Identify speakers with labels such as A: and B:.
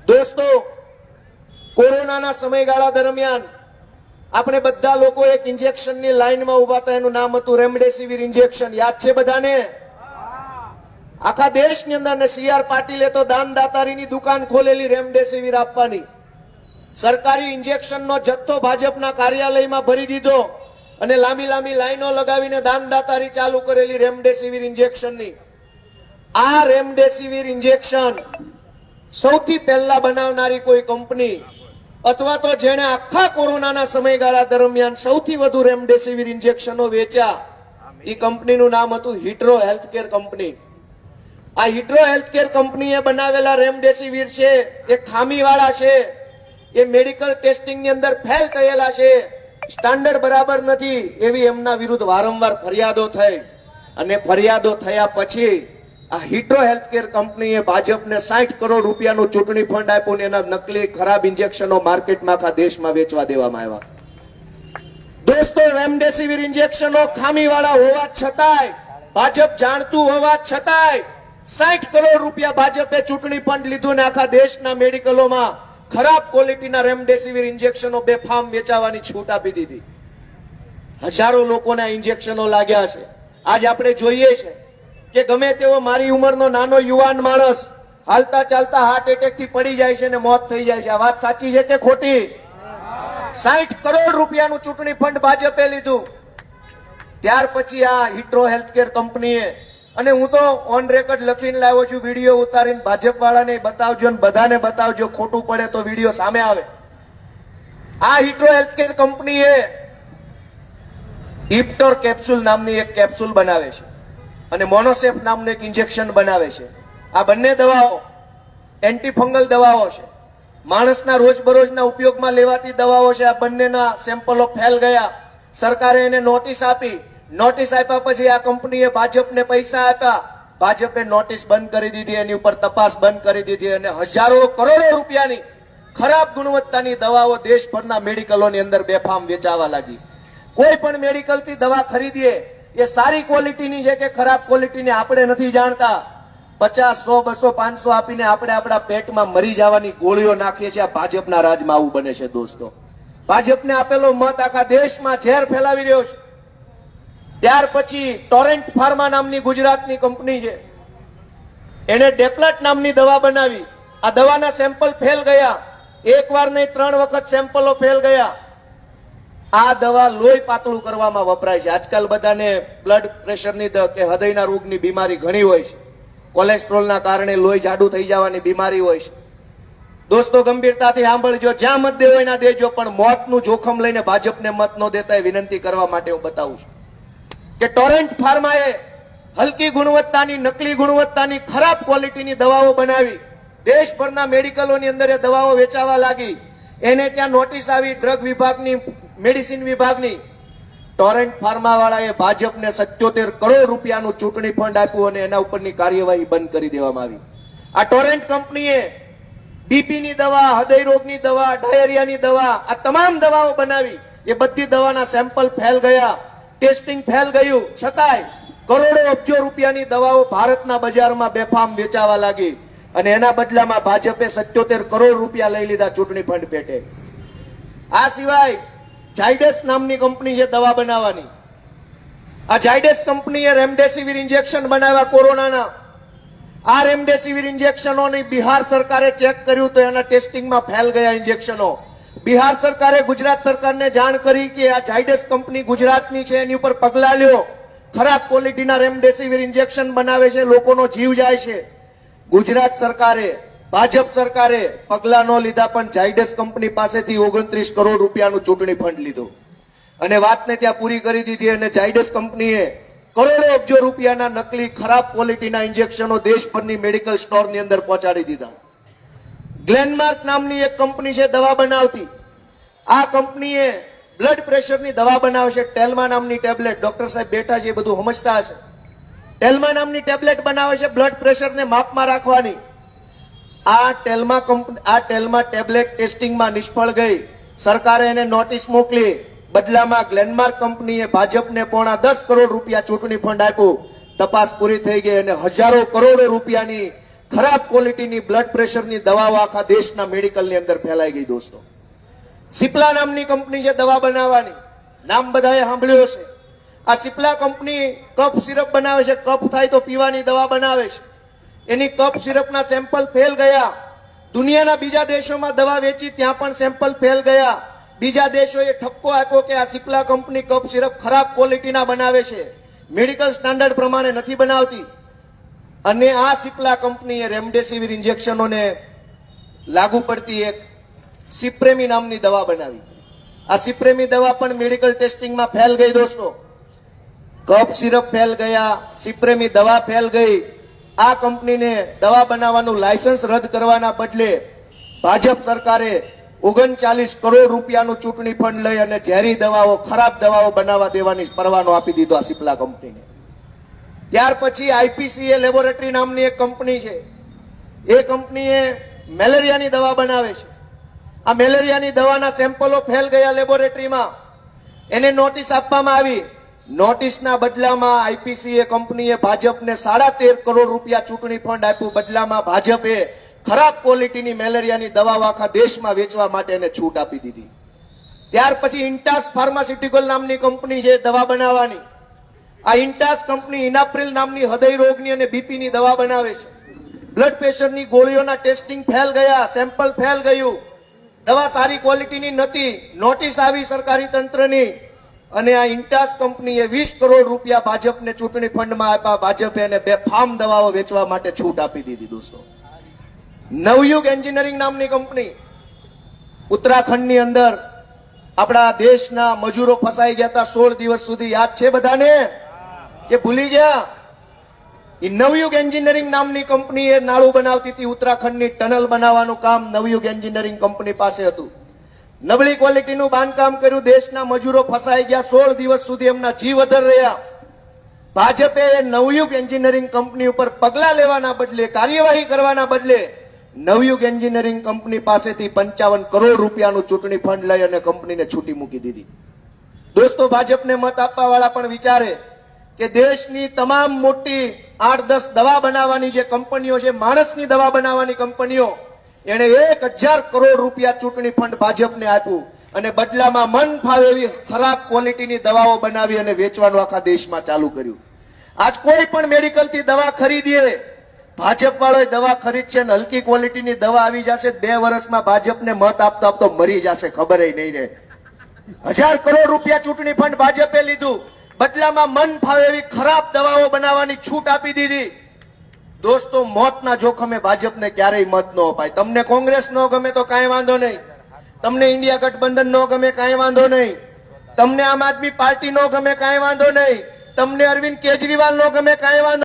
A: દોસ્તો, કોરોનાના સમયગાળા દરમિયાન આપણે બધા લોકો એક ઇન્જેક્શનની લાઈનમાં ઉભા હતા. એનું નામ હતું રેમડેસિવિર ઇન્જેક્શન. યાદ છે બધાને? આખા દેશની અંદર સીઆર પાટીલે તો દાનદાતારીની દુકાન ખોલેલી રેમડેસિવિર આપવાની. સરકારી ઇન્જેક્શનનો જથ્થો ભાજપના કાર્યાલયમાં ભરી દીધો અને લાંબી લાંબી લાઈનો લગાવીને દાનદાતારી ચાલુ કરેલી રેમડેસિવિર ઇન્જેક્શનની. આ રેમડેસિવિર ઇન્જેક્શન સૌથી પહેલા બનાવનારી કોઈ કંપની અથવા તો જેણે આખા કોરોનાના સમયગાળા દરમિયાન સૌથી વધુ રેમડેસિવિર ઇન્જેક્શનો વેચ્યા, એ કંપનીનું નામ હતું હિટ્રો હેલ્થકેર કંપની. આ હિટ્રો હેલ્થકેર કંપનીએ બનાવેલા રેમડેસિવિર છે એ ખામીવાળા છે, એ મેડિકલ ટેસ્ટિંગની અંદર ફેલ થયેલા છે, સ્ટાન્ડર્ડ બરાબર નથી, એવી એમના વિરુદ્ધ વારંવાર ફરિયાદો થઈ. અને ફરિયાદો થયા પછી આ હિટ્રો હેલ્થકેર કંપનીએ ભાજપને 60 કરોડ રૂપિયાનું ચૂંટણી ફંડ આપ્યું ને એના નકલી ખરાબ ઇન્જેક્શનો માર્કેટમાં આખા દેશમાં વેચવા દેવામાં આવ્યા. દોસ્તો, રેમડેસિવિર ઇન્જેક્શનો ખામીવાળા હોવા છતાંય, ભાજપ જાણતું હોવા છતાંય 60 કરોડ રૂપિયા ભાજપે ચૂંટણી ફંડ લીધું ને આખા દેશના મેડિકલોમાં ખરાબ ક્વોલિટીના રેમડેસિવિર ઇન્જેક્શનો બેફામ વેચાવાની છૂટ આપી દીધી. હજારો લોકોને આ ઇન્જેક્શનો લાગ્યા છે. આજ આપણે જોઈએ છે કે ગમે તેવો મારી ઉંમરનો નાનો યુવાન માણસ હાલતા ચાલતા હાર્ટ એટેક થી પડી જાય છે ને મોત થઈ જાય છે. આ વાત સાચી છે કે ખોટી? 60 કરોડ રૂપિયાનું ચૂંટણી ફંડ ભાજપે લીધું. ત્યાર પછી આ હિટ્રો હેલ્થકેર કંપનીએ, અને હું તો ઓન રેકોર્ડ લખીને લાવ્યો છું, વિડીયો ઉતારીને ભાજપ વાળાને બતાવજો ને બધાને બતાવજો, ખોટું પડે તો વિડીયો સામે આવે. આ હિટ્રો હેલ્થકેર કંપનીએ ઇપ્ટોર કેપ્સ્યુલ નામની એક કેપ્સ્યુલ બનાવે છે અને મોનોસેફ નામનું એક ઇન્જેક્શન બનાવે છે. આ બંને દવાઓ એન્ટીફંગલ દવાઓ છે, માણસના રોજબરોજના ઉપયોગમાં લેવાતી દવાઓ છે. આ બંનેના સેમ્પલો ફેલ ગયા. સરકારે એને નોટિસ આપી. નોટિસ આપ્યા પછી આ કંપનીએ ભાજપને પૈસા આપ્યા. ભાજપે નોટિસ બંધ કરી દીધી, એની ઉપર તપાસ બંધ કરી દીધી અને હજારો કરોડો રૂપિયાની ખરાબ ગુણવત્તાની દવાઓ દેશભરના મેડિકલોની અંદર બેફામ વેચાવા લાગી. કોઈ પણ મેડિકલથી દવા ખરીદીએ એ સારી ક્વોલિટીની છે કે ખરાબ ક્વોલિટીની આપણે નથી જાણતા. 50, 100, 200, 500 આપીને આપણે આપણા પેટમાં મરી જવાની ગોળીઓ નાખીએ છીએ. આ ભાજપના રાજમાં આવું બને છે. દોસ્તો, ભાજપને આપેલો મત આખા દેશમાં ઝેર ફેલાવી રહ્યો છે. ત્યાર પછી ટોરેન્ટ ફાર્મા નામની ગુજરાતની કંપની છે, એને ડેપ્લાટ નામની દવા બનાવી. આ દવાના સેમ્પલ ફેલ ગયા. એક વાર નહીં 3 વખત સેમ્પલો ફેલ ગયા. આ દવા લોહી પાતળું કરવામાં વપરાય છે. આજકાલ બધાને બ્લડ પ્રેશરની કે હૃદયના રોગની બીમારી ઘણી હોય છે. કોલેસ્ટ્રોલના કારણે લોહી જાડું થઈ જવાની બીમારી હોય છે. દોસ્તો, ગંભીરતાથી સાંભળજો. જ્યાં મત દેવો એના દેજો, પણ મોતનું જોખમ લઈને ભાજપને મત ન દેતા એ વિનંતી કરવા માટે હું બતાવું છું કે ટોરેન્ટ ફાર્માએ હલકી ગુણવત્તાની, નકલી ગુણવત્તાની, ખરાબ ક્વોલિટીની દવાઓ બનાવી. દેશભરના મેડિકલોની અંદર એ દવાઓ વેચાવા લાગી. એને ત્યાં નોટિસ આવી ડ્રગ વિભાગની, મેડિસિન વિભાગની. ટોરેન્ટ ફાર્મા વાળાએ ભાજપને 77 કરોડ રૂપિયાનું ચૂંટણી ફંડ આપ્યું અને એના ઉપરની કાર્યવાહી બંધ કરી દેવામાં આવી. આ ટોરેન્ટ કંપનીએ બીપીની દવા, હૃદય રોગની દવા, ડાયરિયાની દવા, આ તમામ દવાઓ બનાવી. એ બધી દવાના સેમ્પલ ફેલ ગયા, ટેસ્ટિંગ ફેલ ગયું, છતાંય કરોડો અબજો રૂપિયાની દવાઓ ભારતના બજારમાં બેફામ વેચાવા લાગી અને એના બદલામાં ભાજપે 77 કરોડ રૂપિયા લઈ લીધા ચૂંટણી ફંડ પેટે. આ સિવાય ઝાયડસ નામની કંપની છે દવા બનાવવાની. આ ઝાયડસ કંપનીએ રેમડેસિવિર ઇન્જેક્શન બનાવ્યા કોરોનાના. આ રેમડેસિવિર ઇન્જેક્શનોની બિહાર સરકારે ચેક કર્યું તો એના ટેસ્ટિંગમાં ફેલ ગયા ઇન્જેક્શનો. બિહાર સરકારે ગુજરાત સરકારને જાણ કરી કે આ ઝાયડસ કંપની ગુજરાતની છે, એની ઉપર પગલા લ્યો. ખરાબ ક્વોલિટીના રેમડેસિવિર ઇન્જેક્શન બનાવે છે, લોકોનો જીવ જાય છે. ગુજરાત સરકારે, ભાજપ સરકારે પગલા ન લીધા, પણ ઝાયડસ કંપની પાસેથી 29 કરોડ રૂપિયાનું ચૂંટણી ફંડ લીધું અને વાતને ત્યાં પૂરી કરી દીધી. અને ઝાયડસ કંપનીએ કરોડો અબજો રૂપિયાના નકલી ખરાબ ક્વોલિટીના ઇન્જેક્શનો દેશભરની મેડિકલ સ્ટોરની અંદર પહોંચાડી દીધા. ગ્લેનમાર્ક નામની એક કંપની છે દવા બનાવતી. આ કંપનીએ બ્લડ પ્રેશરની દવા બનાવે છે. ટેલ્મા નામની ટેબ્લેટ, ડોક્ટર સાહેબ બેઠા છે, એ બધું સમજતા હશે. ટેલ્મા નામની ટેબ્લેટ બનાવે છે બ્લડ પ્રેશરને માપમાં રાખવાની. આ ટેલ્મા ટેબ્લેટ ટેસ્ટિંગમાં નિષ્ફળ ગઈ. સરકારે એને નોટિસ મોકલી. બદલામાં ગ્લેનમાર્ક કંપનીએ ભાજપને 10 કરોડ રૂપિયા ચૂંટણી ફંડ આપ્યું. તપાસ પૂરી થઈ ગઈ અને હજારો કરોડો રૂપિયાની ખરાબ ક્વોલિટીની બ્લડ પ્રેશરની દવાઓ આખા દેશના મેડિકલની અંદર ફેલાઈ ગઈ દોસ્તો. સિપ્લા નામની કંપની છે દવા બનાવવાની, નામ બધાએ સાંભળ્યું હશે. આ સિપ્લા કંપની કફ સિરપ બનાવે છે, કફ થાય તો પીવાની દવા બનાવે છે. એની કફ સિરપના સેમ્પલ ફેલ ગયા. દુનિયાના બીજા દેશોમાં દવા વેચી, ત્યાં પણ સેમ્પલ ફેલ ગયા. બીજા દેશોએ ઠપકો આપ્યો કે આ સિપ્લા કંપની કફ સિરપ ખરાબ ક્વોલિટીના બનાવે છે, મેડિકલ સ્ટાન્ડર્ડ પ્રમાણે નથી બનાવતી. અને આ સિપ્લા કંપનીએ રેમડેસિવિર ઇન્જેક્શનોને લાગુ પડતી એક સિપ્રેમી નામની દવા બનાવી. આ સિપ્રેમી દવા પણ મેડિકલ ટેસ્ટિંગમાં ફેલ ગઈ દોસ્તો. કફ સિરપ ફેલ ગયા, સિપ્રેમી દવા ફેલ ગઈ. આ કંપનીને દવા બનાવવાનું લાયસન્સ રદ કરવાના બદલે ભાજપ સરકારે 39 કરોડ રૂપિયાનું ચૂંટણી ફંડ લઈ અને ઝેરી દવાઓ, ખરાબ દવાઓ બનાવવા દેવાની પરવાનો આપી દીધો આ સિપ્લા કંપનીને. ત્યાર પછી આઈપીસીએ લેબોરેટરી નામની એક કંપની છે. એ કંપનીએ મેલેરિયાની દવા બનાવે છે. આ મેલેરિયાની દવાના સેમ્પલો ફેલ ગયા લેબોરેટરીમાં. એને નોટિસ આપવામાં આવી. નોટિસના બદલામાં આઈપીસીએ કંપનીએ ભાજપને 13.5 કરોડ રૂપિયા ચૂંટણી ફંડ આપ્યું. બદલામાં ભાજપે ખરાબ ક્વોલિટીની મેલેરિયાની દવાઓ આખા દેશમાં વેચવા માટે એને છૂટ આપી દીધી. ત્યાર પછી ઇન્ટાસ ફાર્માસ્યુટિકલ નામની કંપની છે દવા બનાવવાની. આ ઇન્ટાસ કંપની ઇનાપ્રિલ નામની હૃદય રોગની અને બીપીની દવા બનાવે છે. બ્લડ પ્રેશરની ગોળીઓના ટેસ્ટિંગ ફેલ ગયા, સેમ્પલ ફેલ ગયું. દવા સારી ક્વોલિટીની નથી. નોટિસ આવી સરકારી તંત્રની અને આ ઇન્ટાસ કંપનીએ 20 કરોડ રૂપિયા ભાજપને ચૂંટણી ફંડમાં આપ્યા. ભાજપે એને બેફામ દવાઓ વેચવા માટે છૂટ આપી દીધી દોસ્તો. નવયુગ એન્જિનિયરિંગ નામની કંપની, ઉત્તરાખંડની અંદર આપણા દેશના મજૂરો ફસાઈ ગયા હતા 16 દિવસ સુધી. યાદ છે બધાને કે ભૂલી ગયા? એ નવયુગ એન્જિનિયરિંગ નામની કંપની એ નાળું બનાવતી હતી. ઉત્તરાખંડની ટનલ બનાવવાનું કામ નવયુગ એન્જિનિયરિંગ કંપની પાસે હતું. નબળી ક્વોલિટીનું બાંધકામ કર્યું. દેશના મજૂરો ફસાઈ ગયા. 16 દિવસ સુધી એમના જીવ અધર રહ્યા. ભાજપે નવયુગ એન્જિનિયરિંગ કંપની ઉપર પગલા લેવાના બદલે, કાર્યવાહી કરવાના બદલે નવયુગ એન્જિનિયરિંગ કંપની પાસેથી 55 કરોડ રૂપિયાનું ચૂંટણી ફંડ લઈ અને કંપનીને છૂટી મૂકી દીધી. દોસ્તો, ભાજપને મત આપવા વાળા પણ વિચારે કે દેશની તમામ મોટી 8-10 દવા બનાવવાની જે કંપનીઓ છે, માણસની દવા બનાવવાની કંપનીઓ, એને 1000 કરોડ રૂપિયા ચૂંટણી ફંડ ભાજપને આપ્યું અને બદલામાં મન ફાવે એવી ખરાબ ક્વોલિટીની દવાઓ બનાવી અને વેચવાનું આખા દેશમાં ચાલુ કર્યું. આજ કોઈ પણ મેડિકલથી દવા ખરીદીએ, ભાજપ વાળો દવા ખરીદશે અને હલકી ક્વોલિટીની દવા આવી જશે. 2 વર્ષમાં ભાજપને મત આપતો આપતો મરી જશે, ખબર નહીં રહે. 1000 કરોડ રૂપિયા ચૂંટણી ફંડ ભાજપે લીધું, બદલામાં મન ફાવે એવી ખરાબ દવાઓ બનાવવાની છૂટ આપી દીધી. દોસ્તો, મોતના જોખમે ભાજપને ક્યારેય મત ન અપાય. તમને કોંગ્રેસ ન ગમે તો કાંઈ વાંધો નહીં, તમને ઇન્ડિયા ગઠબંધન ન ગમે કાંઈ વાંધો નહીં, તમને આમ આદમી પાર્ટી ન ગમે કાંઈ વાંધો નહીં, તમને અરવિંદ કેજરીવાલ ન ગમે કાંઈ વાંધો